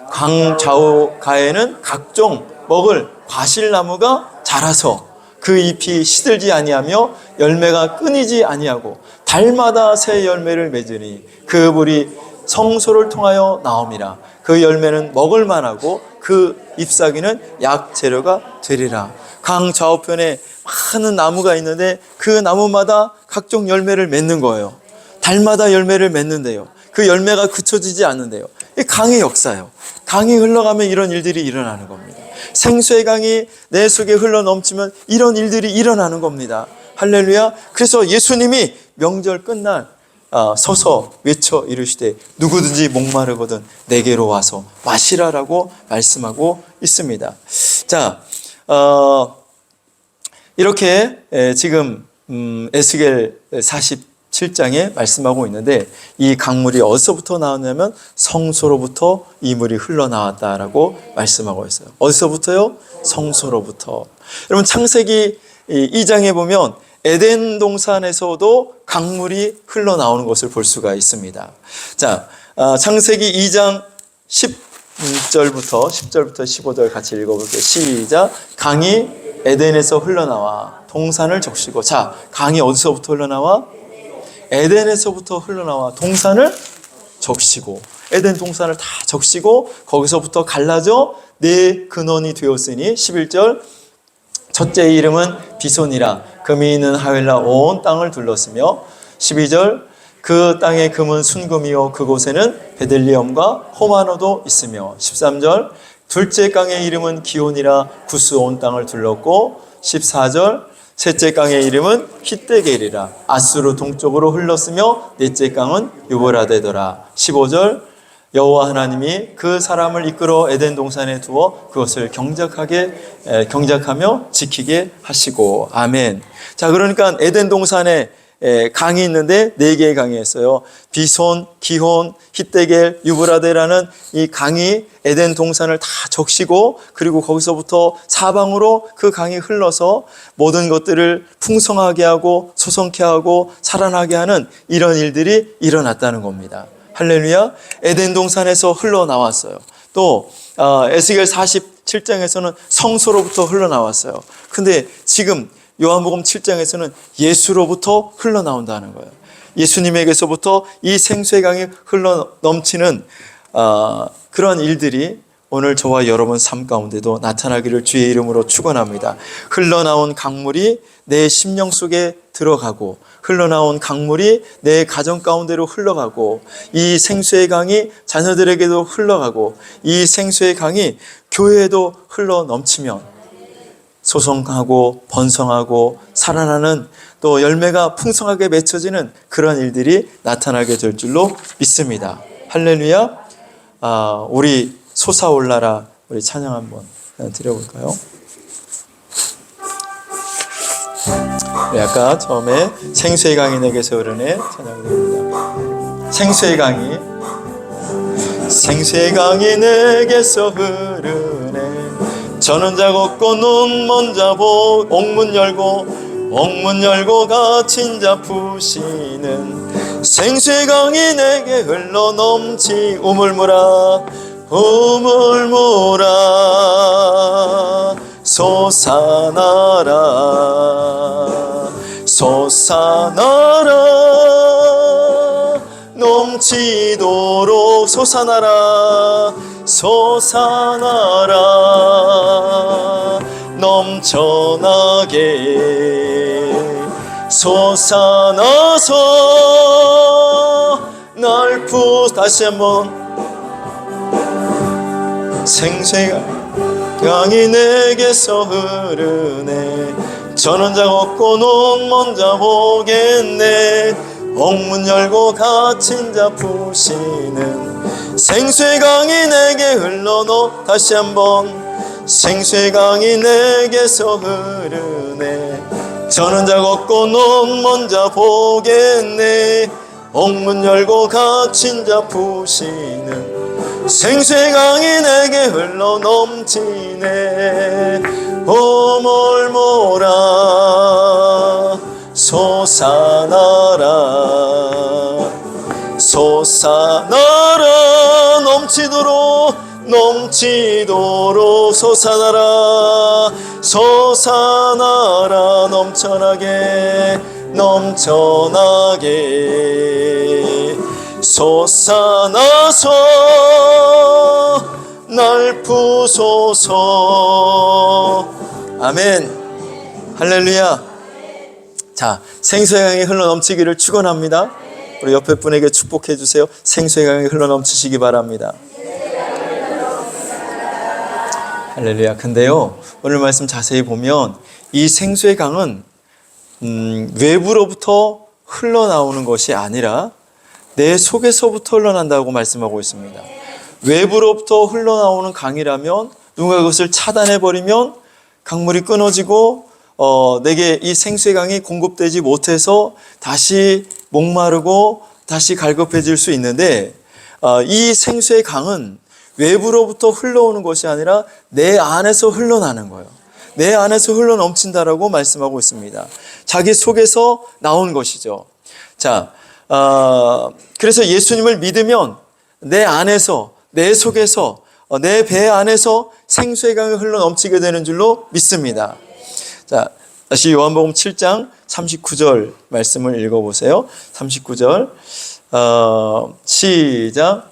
Speaker 1: 강 좌우 가에는 각종 먹을 과실나무가 자라서 그 잎이 시들지 아니하며 열매가 끊이지 아니하고 달마다 새 열매를 맺으니 그 물이 성소를 통하여 나옴이라. 그 열매는 먹을 만하고 그 잎사귀는 약 재료가 되리라. 강 좌우편에 많은 나무가 있는데 그 나무마다 각종 열매를 맺는 거예요. 달마다 열매를 맺는데요. 그 열매가 그쳐지지 않는데요. 이 강의 역사예요. 강이 흘러가면 이런 일들이 일어나는 겁니다. 생수의 강이 내 속에 흘러 넘치면 이런 일들이 일어나는 겁니다. 할렐루야. 그래서 예수님이 명절 끝날 서서 외쳐 이르시되 누구든지 목마르거든 내게로 와서 마시라라고 말씀하고 있습니다. 자, 이렇게 지금 에스겔 47장에 말씀하고 있는데 이 강물이 어디서부터 나왔냐면 성소로부터 이 물이 흘러나왔다라고 말씀하고 있어요. 어디서부터요? 성소로부터. 여러분 창세기 2장에 보면 에덴 동산에서도 강물이 흘러나오는 것을 볼 수가 있습니다. 자, 창세기 2장 10절부터 15절 같이 읽어볼게요. 시작. 강이 에덴에서 흘러나와 동산을 적시고. 자, 강이 어디서부터 흘러나와? 에덴에서부터 흘러나와 동산을 적시고. 에덴 동산을 다 적시고 거기서부터 갈라져 네 근원이 되었으니 11절. 첫째의 이름은 비손이라 금이 있는 하윌라 온 땅을 둘렀으며 12절. 그 땅의 금은 순금이요 그곳에는 베들리엄과 호마노도 있으며 13절. 둘째 강의 이름은 기온이라 구스 온 땅을 둘렀고 14절. 셋째 강의 이름은 히데겔이라 아수르 동쪽으로 흘렀으며 넷째 강은 유보라데더라. 15절. 여호와 하나님이 그 사람을 이끌어 에덴 동산에 두어 그것을 경작하며 지키게 하시고. 아멘. 자, 그러니까 에덴 동산에 강이 있는데 네 개의 강이 있어요. 비손, 기혼, 히데겔, 유브라데라는 이 강이 에덴 동산을 다 적시고 그리고 거기서부터 사방으로 그 강이 흘러서 모든 것들을 풍성하게 하고 소성케 하고 살아나게 하는 이런 일들이 일어났다는 겁니다. 할렐루야. 에덴 동산에서 흘러나왔어요. 또 에스겔 47장에서는 성소로부터 흘러나왔어요. 근데 지금 요한복음 7장에서는 예수로부터 흘러나온다는 거예요. 예수님에게서부터 이 생수의 강이 흘러 넘치는 그런 일들이 오늘 저와 여러분 삶 가운데도 나타나기를 주의 이름으로 축원합니다. 흘러나온 강물이 내 심령 속에 들어가고 흘러나온 강물이 내 가정 가운데로 흘러가고 이 생수의 강이 자녀들에게도 흘러가고 이 생수의 강이 교회에도 흘러 넘치면 소성하고 번성하고 살아나는 또 열매가 풍성하게 맺혀지는 그런 일들이 나타나게 될 줄로 믿습니다. 할렐루야. 우리 솟아올라라 우리 찬양 한번 드려볼까요? 우리 아까 처음에 생수의 강이 내게서 흐르네 찬양 드립니다. 생수의 강이 내게서 흐르네 저는 자 걷고 눈 먼 자 보 옥문 열고 갇힌 자 푸시는 생수의 강이 내게 흘러 넘치 우물물아 솟아나라 넘치도록 솟아나라 넘쳐나게 솟아나서 날 다시 한번 생수의 강이 내게서 흐르네 저는 자 걷고 눈 먼 자 보겠네 옥문 열고 갇힌 자 푸시는 생수의 강이 내게 흘러노 다시 한번 생수의 강이 내게서 흐르네 저는 자 걷고 눈 먼 자 보겠네 옥문 열고 갇힌 자 푸시는 생수의 강이 내게 흘러 넘치네 오물모라 솟아나라 넘치도록 솟아나라 넘쳐나게 솟아나서 날 부소서. 아멘. 할렐루야. 자, 생수의 강이 흘러 넘치기를 축원합니다. 우리 옆에 분에게 축복해 주세요. 생수의 강이 흘러 넘치시기 바랍니다. 할렐루야. 근데요, 오늘 말씀 자세히 보면 이 생수의 강은 외부로부터 흘러나오는 것이 아니라 내 속에서부터 흘러난다고 말씀하고 있습니다. 외부로부터 흘러나오는 강이라면 누가 그것을 차단해버리면 강물이 끊어지고 내게 이 생수의 강이 공급되지 못해서 다시 목마르고 다시 갈급해질 수 있는데 이 생수의 강은 외부로부터 흘러오는 것이 아니라 내 안에서 흘러나는 거예요. 내 안에서 흘러넘친다라고 말씀하고 있습니다. 자기 속에서 나온 것이죠. 자, 그래서 예수님을 믿으면 내 안에서, 내 속에서, 내 배 안에서 생수의 강이 흘러넘치게 되는 줄로 믿습니다. 자, 다시 요한복음 7장 39절 말씀을 읽어보세요. 39절 시작.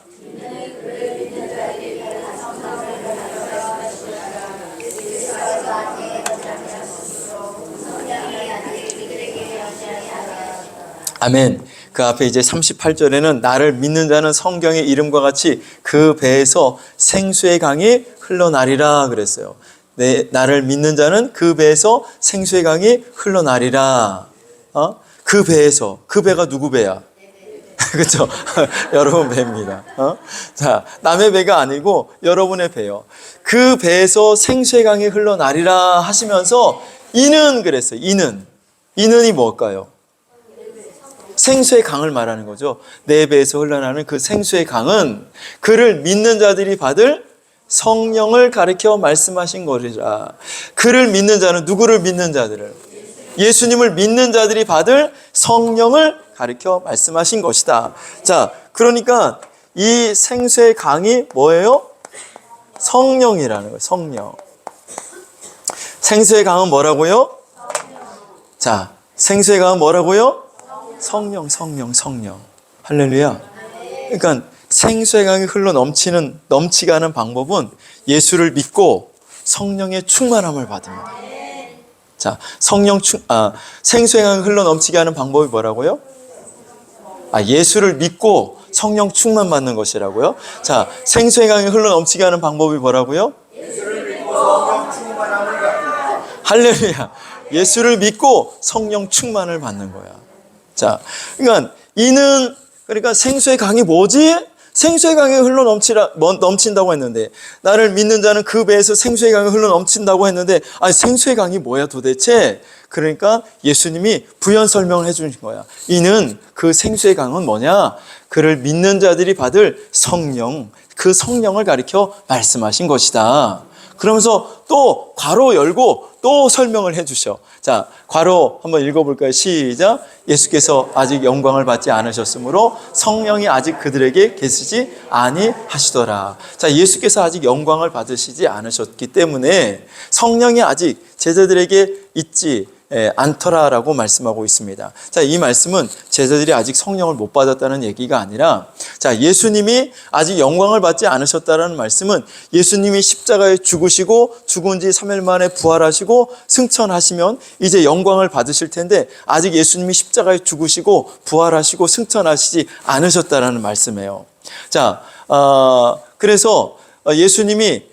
Speaker 1: 아멘. 그 앞에 이제 38절에는 나를 믿는 자는 성경의 이름과 같이 그 배에서 생수의 강이 흘러나리라 그랬어요. 나를 믿는 자는 그 배에서 생수의 강이 흘러나리라. 그 배에서, 그 배가 누구 배야? 그렇죠? 여러분 배입니다. 자, 남의 배가 아니고 여러분의 배요. 그 배에서 생수의 강이 흘러나리라 하시면서 이는 그랬어요. 이는이 뭘까요? 생수의 강을 말하는 거죠. 내 배에서 흘러나는 그 생수의 강은 그를 믿는 자들이 받을 성령을 가리켜 말씀하신 것이라. 그를 믿는 자는 누구를 믿는 자들을? 예수님을 믿는 자들이 받을 성령을 가리켜 말씀하신 것이다. 자, 그러니까 이 생수의 강이 뭐예요? 성령이라는 거예요. 성령. 생수의 강은 뭐라고요? 자, 생수의 강은 뭐라고요? 성령. 할렐루야. 그러니까 생수의 강이 흘러 넘치게 하는 방법은 예수를 믿고 성령의 충만함을 받습니다. 자, 생수의 강이 흘러 넘치게 하는 방법이 뭐라고요? 예수를 믿고 성령 충만 받는 것이라고요? 자, 생수의 강이 흘러 넘치게 하는 방법이 뭐라고요?
Speaker 2: 예수를 믿고 성령 충만함을 갖습니다.
Speaker 1: 할렐루야. 예수를 믿고 성령 충만을 받는 거야. 자, 그러니까 생수의 강이 뭐지? 생수의 강이 흘러 넘친다고 했는데, 나를 믿는 자는 그 배에서 생수의 강이 흘러 넘친다고 했는데, 생수의 강이 뭐야 도대체? 그러니까 예수님이 부연 설명을 해주신 거야. 이는 그 생수의 강은 뭐냐? 그를 믿는 자들이 받을 성령, 그 성령을 가리켜 말씀하신 것이다. 그러면서 또 괄호 열고 또 설명을 해주셔. 자, 괄호 한번 읽어볼까요? 시작. 예수께서 아직 영광을 받지 않으셨으므로 성령이 아직 그들에게 계시지 아니하시더라. 자, 예수께서 아직 영광을 받으시지 않으셨기 때문에 성령이 아직 제자들에게 있지 않더라라고 말씀하고 있습니다. 자, 이 말씀은 제자들이 아직 성령을 못 받았다는 얘기가 아니라, 자, 예수님이 아직 영광을 받지 않으셨다는 말씀은 예수님이 십자가에 죽으시고 죽은 지 3일 만에 부활하시고 승천하시면 이제 영광을 받으실 텐데, 아직 예수님이 십자가에 죽으시고 부활하시고 승천하시지 않으셨다라는 말씀이에요. 자, 그래서 예수님이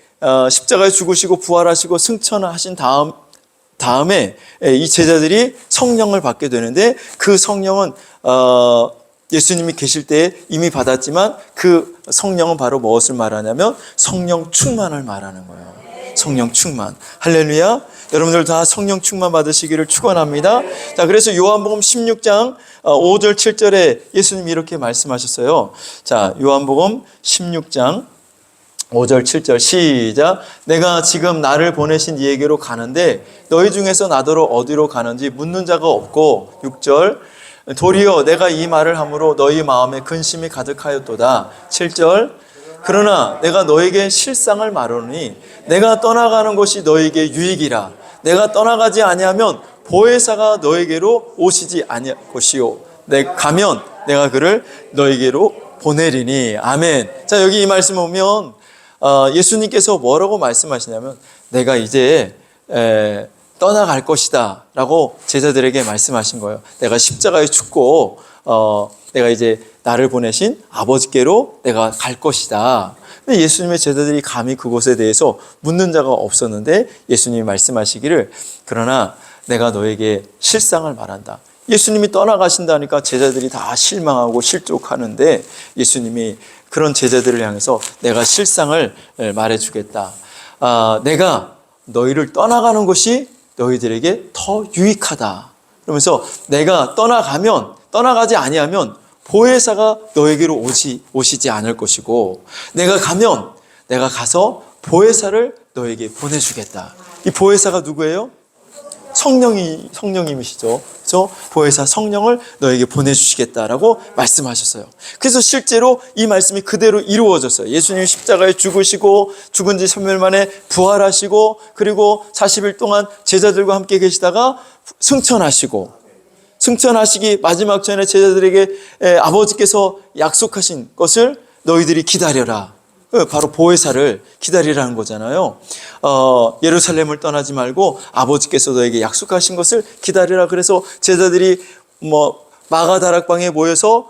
Speaker 1: 십자가에 죽으시고 부활하시고 승천하신 다음에 이 제자들이 성령을 받게 되는데, 그 성령은 예수님이 계실 때에 이미 받았지만 그 성령은 바로 무엇을 말하냐면 성령 충만을 말하는 거예요. 성령 충만. 할렐루야. 여러분들 다 성령 충만 받으시기를 축원합니다. 자, 그래서 요한복음 16장 5절 7절에 예수님이 이렇게 말씀하셨어요. 자, 요한복음 16장 5절 7절 시작. 내가 지금 나를 보내신 이에게로 가는데 너희 중에서 나더러 어디로 가는지 묻는 자가 없고, 6절 도리어 내가 이 말을 함으로 너희 마음에 근심이 가득하였도다. 7절 그러나 내가 너에게 실상을 말하노니 내가 떠나가는 것이 너에게 유익이라. 내가 떠나가지 아니하면 보혜사가 너에게로 오시지 아니하시오. 내가 가면 내가 그를 너에게로 보내리니. 아멘. 자, 여기 이 말씀 보면 예수님께서 뭐라고 말씀하시냐면 내가 이제 떠나갈 것이다 라고 제자들에게 말씀하신 거예요. 내가 십자가에 죽고 내가 이제 나를 보내신 아버지께로 내가 갈 것이다. 근데 예수님의 제자들이 감히 그것에 대해서 묻는 자가 없었는데 예수님이 말씀하시기를 그러나 내가 너에게 실상을 말한다. 예수님이 떠나가신다니까 제자들이 다 실망하고 실족하는데 예수님이 그런 제자들을 향해서 내가 실상을 말해주겠다. 내가 너희를 떠나가는 것이 너희들에게 더 유익하다. 그러면서 내가 떠나가지 아니하면 보혜사가 너에게로 오시지 않을 것이고 내가 가서 보혜사를 너에게 보내주겠다. 이 보혜사가 누구예요? 성령님이시죠. 그래서 보혜사 성령을 너에게 보내주시겠다라고 말씀하셨어요. 그래서 실제로 이 말씀이 그대로 이루어졌어요. 예수님이 십자가에 죽으시고 죽은 지 3일 만에 부활하시고 그리고 40일 동안 제자들과 함께 계시다가 승천하시기 마지막 전에 제자들에게 아버지께서 약속하신 것을 너희들이 기다려라. 바로 보혜사를 기다리라는 거잖아요. 예루살렘을 떠나지 말고 아버지께서 너에게 약속하신 것을 기다리라. 그래서 제자들이 마가다락방에 모여서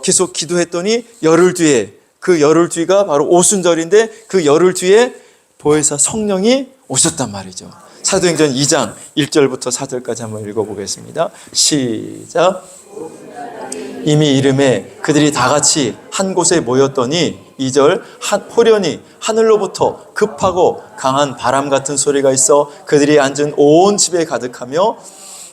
Speaker 1: 계속 기도했더니 열흘 뒤에 그 열흘 뒤가 바로 오순절인데 그 열흘 뒤에 보혜사 성령이 오셨단 말이죠. 사도행전 2장 1절부터 4절까지 한번 읽어보겠습니다. 시작. 이미 이름에 그들이 다 같이 한 곳에 모였더니 2절 호련히 하늘로부터 급하고 강한 바람 같은 소리가 있어 그들이 앉은 온 집에 가득하며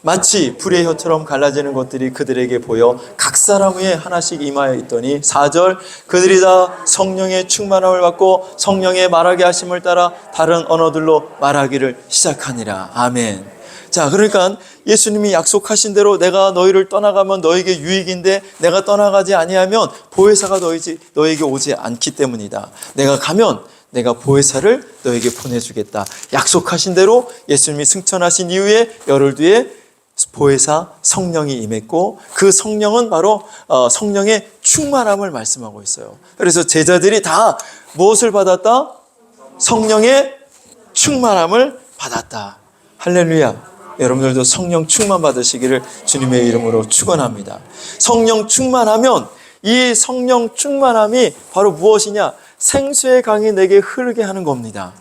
Speaker 1: 마치 불의 혀처럼 갈라지는 것들이 그들에게 보여 각 사람 위에 하나씩 임하여 있더니 4절 그들이 다 성령의 충만함을 받고 성령의 말하게 하심을 따라 다른 언어들로 말하기를 시작하니라. 아멘. 자, 그러니까 예수님이 약속하신 대로 내가 너희를 떠나가면 너에게 유익인데 내가 떠나가지 아니하면 보혜사가 너에게 오지 않기 때문이다. 내가 가면 내가 보혜사를 너에게 보내주겠다. 약속하신 대로 예수님이 승천하신 이후에 열흘 뒤에 보혜사 성령이 임했고 그 성령은 바로 성령의 충만함을 말씀하고 있어요. 그래서 제자들이 다 무엇을 받았다? 성령의 충만함을 받았다. 할렐루야. 여러분들도 성령 충만 받으시기를 주님의 이름으로 축원합니다. 성령 충만하면 이 성령 충만함이 바로 무엇이냐? 생수의 강이 내게 흐르게 하는 겁니다.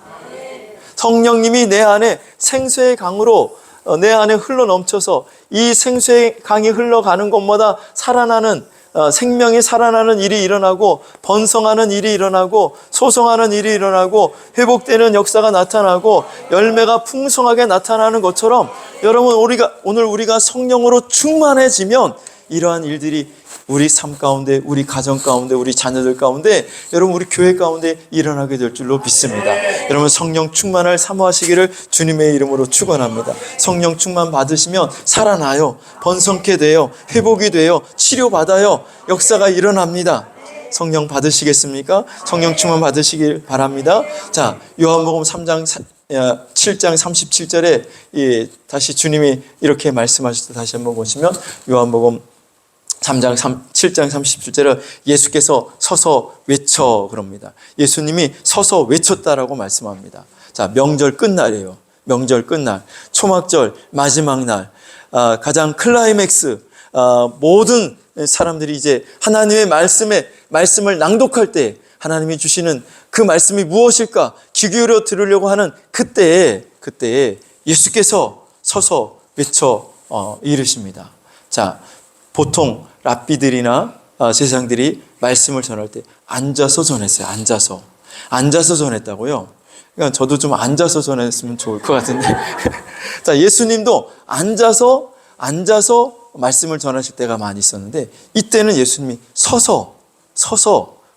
Speaker 1: 성령님이 내 안에 생수의 강으로 내 안에 흘러 넘쳐서 이 생수의 강이 흘러가는 곳마다 살아나는 생명이 살아나는 일이 일어나고 번성하는 일이 일어나고 소성하는 일이 일어나고 회복되는 역사가 나타나고 열매가 풍성하게 나타나는 것처럼 여러분 오늘 우리가 성령으로 충만해지면 이러한 일들이 우리 삶 가운데, 우리 가정 가운데, 우리 자녀들 가운데, 여러분 우리 교회 가운데 일어나게 될 줄로 믿습니다. 여러분 성령 충만을 사모하시기를 주님의 이름으로 축원합니다. 성령 충만 받으시면 살아나요. 번성케 돼요. 회복이 돼요. 치료받아요. 역사가 일어납니다. 성령 받으시겠습니까? 성령 충만 받으시길 바랍니다. 자, 요한복음 7장 37절에 다시 주님이 이렇게 말씀하실 때 다시 한번 보시면 요한복음 7장 37절에 예수께서 서서 외쳐 그럽니다. 예수님이 서서 외쳤다라고 말씀합니다. 자, 명절 끝날이에요. 명절 끝날, 초막절 마지막 날, 가장 클라이맥스, 모든 사람들이 이제 하나님의 말씀을 낭독할 때 하나님이 주시는 그 말씀이 무엇일까 귀 기울여 들으려고 하는 그때에 예수께서 서서 외쳐 이르십니다. 자, 보통 랍비들이나 제사장들이 말씀을 전할 때 앉아서 전했어요. 앉아서 전했다고요. 그러니까 저도 좀 앉아서 전했으면 좋을 것 같은데 자, 예수님도 앉아서 말씀을 전하실 때가 많이 있었는데 이때는 예수님이 서서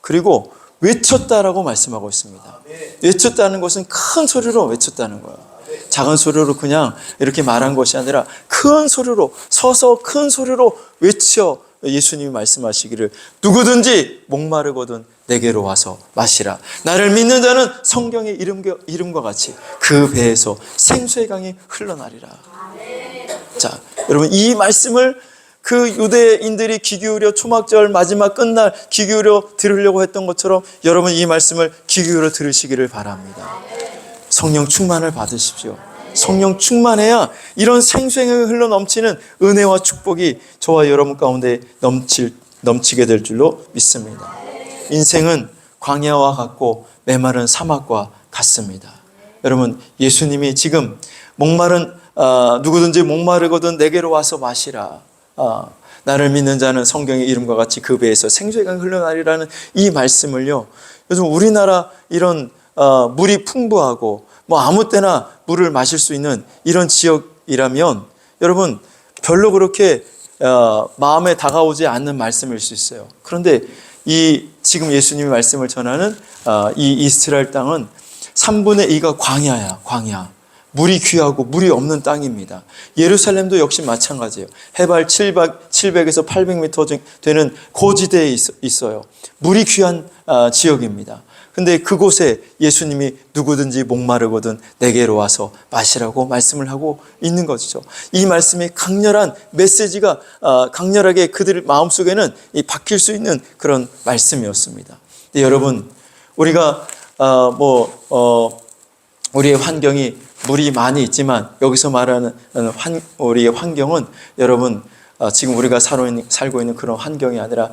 Speaker 1: 그리고 외쳤다라고 말씀하고 있습니다. 외쳤다는 것은 큰 소리로 외쳤다는 거예요. 작은 소리로 그냥 이렇게 말한 것이 아니라 큰 소리로 서서 큰 소리로 외쳐 예수님이 말씀하시기를 누구든지 목마르거든 내게로 와서 마시라. 나를 믿는 자는 성경의 이름과 같이 그 배에서 생수의 강이 흘러나리라. 자, 여러분 이 말씀을 그 유대인들이 귀 기울여 초막절 마지막 끝날 귀 기울여 들으려고 했던 것처럼 여러분 이 말씀을 귀 기울여 들으시기를 바랍니다. 성령 충만을 받으십시오. 성령 충만해야 이런 생수의 강이 흘러 넘치는 은혜와 축복이 저와 여러분 가운데 넘치게 될 줄로 믿습니다. 인생은 광야와 같고 메마른 사막과 같습니다. 여러분, 예수님이 지금 누구든지 목마르거든 내게로 와서 마시라. 나를 믿는 자는 성경의 이름과 같이 그 배에서 생수의 강이 흘러나리라는 이 말씀을요, 요즘 우리나라 이런 물이 풍부하고 아무 때나 물을 마실 수 있는 이런 지역이라면 여러분 별로 그렇게 마음에 다가오지 않는 말씀일 수 있어요. 그런데 지금 예수님이 말씀을 전하는 이 이스라엘 땅은 3분의 2가 광야야, 광야. 물이 귀하고 물이 없는 땅입니다. 예루살렘도 역시 마찬가지예요. 해발 700에서 800m 되는 고지대에 있어요. 물이 귀한 지역입니다. 근데 그곳에 예수님이 누구든지 목마르거든 내게로 와서 마시라고 말씀을 하고 있는 것이죠. 이 말씀이 강렬한 메시지가 강렬하게 그들 마음속에는 박힐 수 있는 그런 말씀이었습니다. 여러분, 우리가 우리의 환경이 물이 많이 있지만 여기서 말하는 우리의 환경은 여러분 지금 우리가 살고 있는 그런 환경이 아니라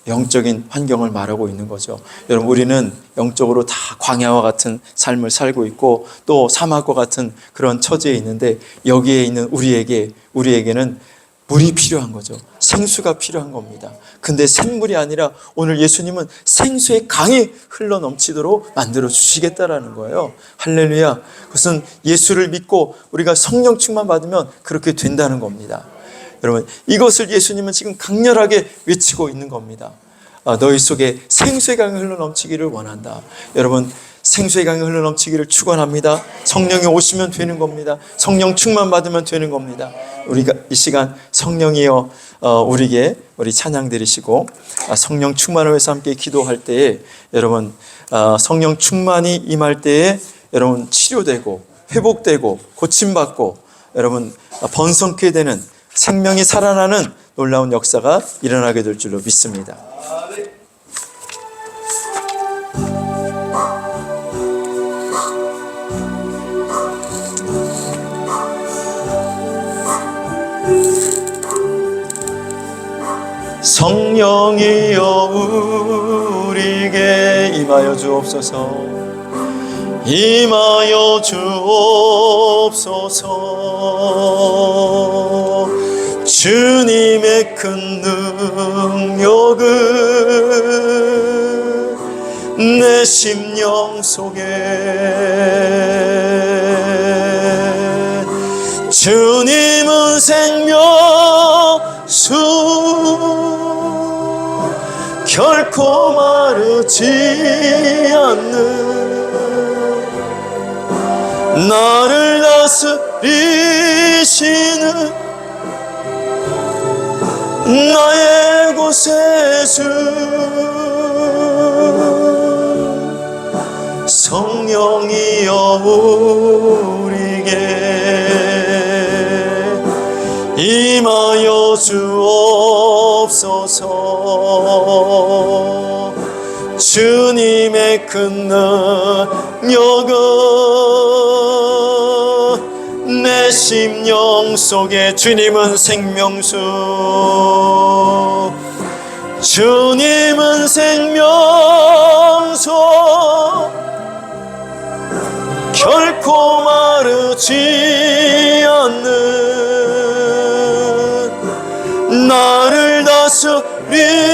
Speaker 1: 영적인 환경을 말하고 있는 거죠. 여러분, 우리는 영적으로 다 광야와 같은 삶을 살고 있고 또 사막과 같은 그런 처지에 있는데 여기에 있는 우리에게는 물이 필요한 거죠. 생수가 필요한 겁니다. 근데 샘물이 아니라 오늘 예수님은 생수의 강이 흘러 넘치도록 만들어 주시겠다라는 거예요. 할렐루야. 그것은 예수를 믿고 우리가 성령 충만 받으면 그렇게 된다는 겁니다. 여러분, 이것을 예수님은 지금 강렬하게 외치고 있는 겁니다. 너희 속에 생수의 강이 흘러 넘치기를 원한다. 여러분, 생수의 강이 흘러 넘치기를 축원합니다. 성령이 오시면 되는 겁니다. 성령 충만 받으면 되는 겁니다. 우리가 이 시간 성령이여 우리 찬양 드리시고 성령 충만을 위해서 함께 기도할 때에 여러분 성령 충만이 임할 때에 여러분 치료되고 회복되고 고침받고 여러분 번성케 되는 생명이 살아나는 놀라운 역사가 일어나게 될 줄로 믿습니다. 성령이여 우리에게 임하여 주옵소서. 임하여 주옵소서. 주님의 큰 능력을 내 심령 속에 주님은 생명수 결코 마르지 않는 나를 다스리시는 나의 구세주 성령이여 우리에게 임하여 주옵소서. 주님의 큰 능력은 내 심령 속에 주님은 생명수 주님은 생명수 결코 마르지 않는 나를 다스리시는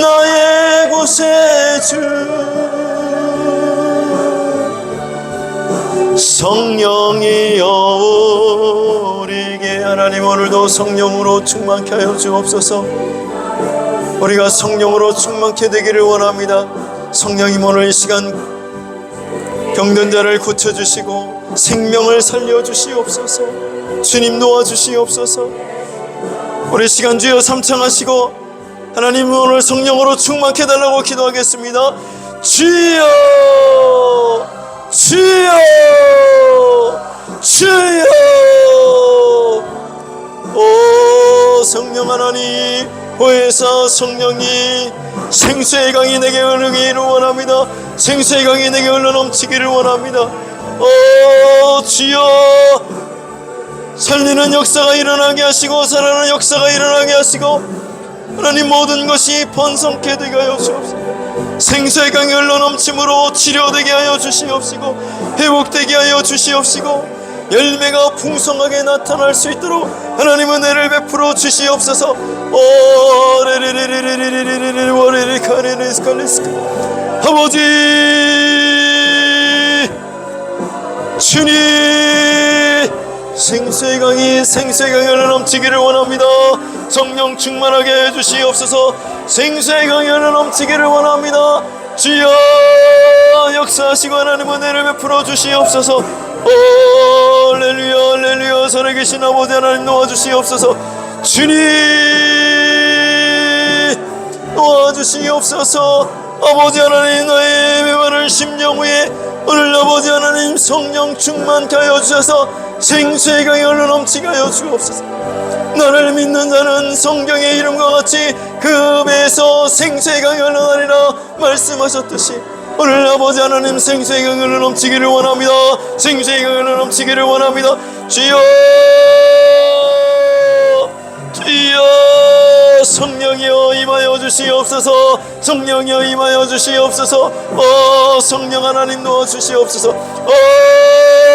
Speaker 1: 나의 구세주 성령이여 우리에게 하나님 오늘도 성령으로 충만케 하여 주옵소서. 우리가 성령으로 충만케 되기를 원합니다. 성령님 오늘 이 시간 병든 자를 고쳐주시고 생명을 살려주시옵소서. 주님 도와주시옵소서. 우리 시간 주여 삼창하시고 하나님 오늘 성령으로 충만케 해달라고 기도하겠습니다. 주여 주여 주여. 오 성령 하나님 보혜사 성령이 생수의 강이 내게 흐르기를 원합니다. 생수의 강이 내게 흘러넘치기를 원합니다. 주여, 살리는 역사가 일어나게 하시고 살아나는 역사가 일어나게 하시고 하나님 모든 것이 번성케 되게 하여 주옵소서. 생수의 강이 흘러넘침으로 치료되게 하여 주시옵시고 회복되게 하여 주시옵시고 열매가 풍성하게 나타날 수 있도록 하나님 은혜를 베풀어 주시옵소서. 아버지 주님, 생수의 강이 흘러넘치기를 원합니다. 성령 충만하게 해주시옵소서. 생수의 강이 흘러넘치기를 원합니다. 주여 역사하시고 하나님 은혜를 베풀어 주시옵소서. 할렐루야 할렐루야. 살아계신 아버지 하나님 도와주시옵소서. 주님 도와주시옵소서. 아버지 하나님 나의 메마른 심령 위에 오늘 아버지 하나님 성령 충만케 하여 주셔서 생수의 강이 흘러넘치게 하여 주옵소서. 나를 믿는 자는 성경의 이름과 같이 그 배에서 생수의 강이 흘러나리라 말씀하셨듯이 오늘 아버지 하나님 생수의 강이 흘러넘치기를 원합니다. 생수의 강이 흘러넘치기를 원합니다. 주여 주여 성령이여 임하여 주시옵소서. 성령이여 임하여 주시옵소서. 성령 하나님 도와주시옵소서.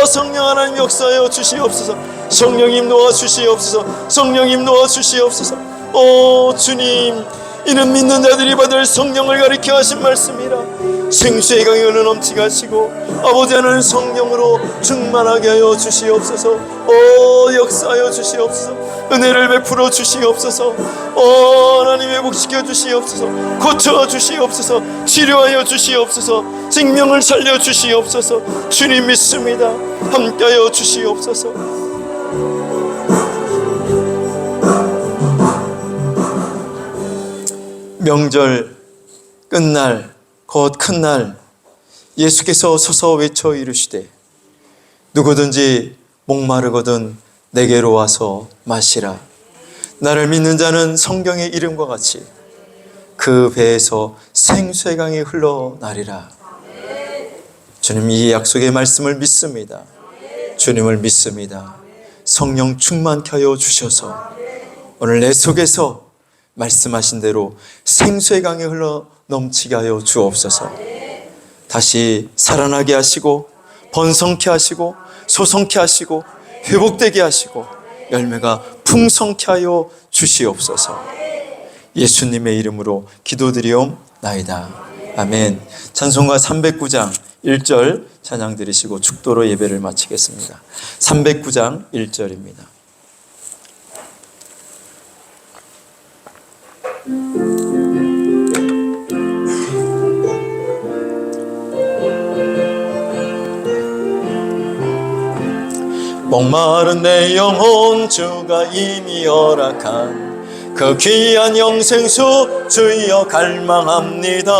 Speaker 1: 성령 하나님 역사하여 주시옵소서. 성령님 도와주시옵소서. 성령님 도와주시옵소서. 주님, 이는 믿는 자들이 받을 성령을 가리켜 하신 말씀이라. 생수의 강이 흘러넘치게 하시고 아버지 하나님 성령으로 충만하게 하여 주시옵소서. 역사하여 주시옵소서. 은혜를 베풀어 주시옵소서. 하나님 회복시켜 주시옵소서. 고쳐 주시옵소서. 치료하여 주시옵소서. 생명을 살려 주시옵소서. 주님 믿습니다. 함께하여 주시옵소서. 명절 끝날 곧 큰 날 예수께서 서서 외쳐 이르시되 누구든지 목마르거든 내게로 와서 마시라. 나를 믿는 자는 성경의 이름과 같이 그 배에서 생수의 강이 흘러나리라. 주님, 이 약속의 말씀을 믿습니다. 주님을 믿습니다. 성령 충만케 하여 주셔서 오늘 내 속에서 말씀하신 대로 생수의 강이 흘러 넘치게 하여 주옵소서. 다시 살아나게 하시고 번성케 하시고 소성케 하시고 회복되게 하시고 열매가 풍성케 하여 주시옵소서. 예수님의 이름으로 기도드리옵나이다. 아멘. 찬송가 309장 1절 찬양 드리시고 축도로 예배를 마치겠습니다. 309장 1절입니다. 목마른 내 영혼 주가 이미 허락한 그 귀한 영생수 주여 갈망합니다.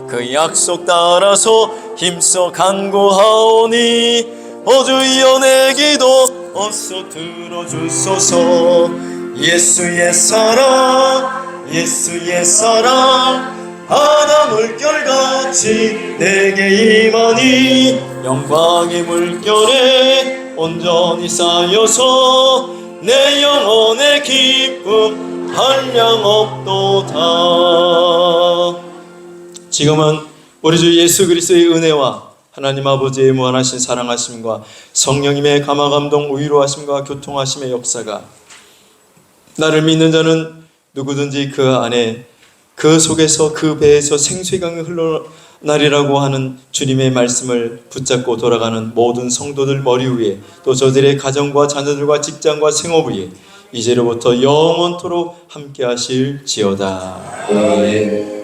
Speaker 1: 그 약속 따라서 힘써 간구하오니 주여 내 기도 어서 들어주소서. 예수의 사랑 예수의 사랑 바다 물결같이 내게 임하니 영광의 물결에 온전히 쌓여서 내 영혼의 기쁨 한량없도다. 지금은 우리 주 예수 그리스도의 은혜와 하나님 아버지의 무한하신 사랑하심과 성령님의 감화감동 위로하심과 교통하심의 역사가 나를 믿는 자는 누구든지 그 안에 그 속에서 그 배에서 생수의 강이 흘러나리라고 하는 주님의 말씀을 붙잡고 돌아가는 모든 성도들 머리 위에 또 저들의 가정과 자녀들과 직장과 생업 위에 이제로부터 영원토록 함께 하실지어다. 아멘.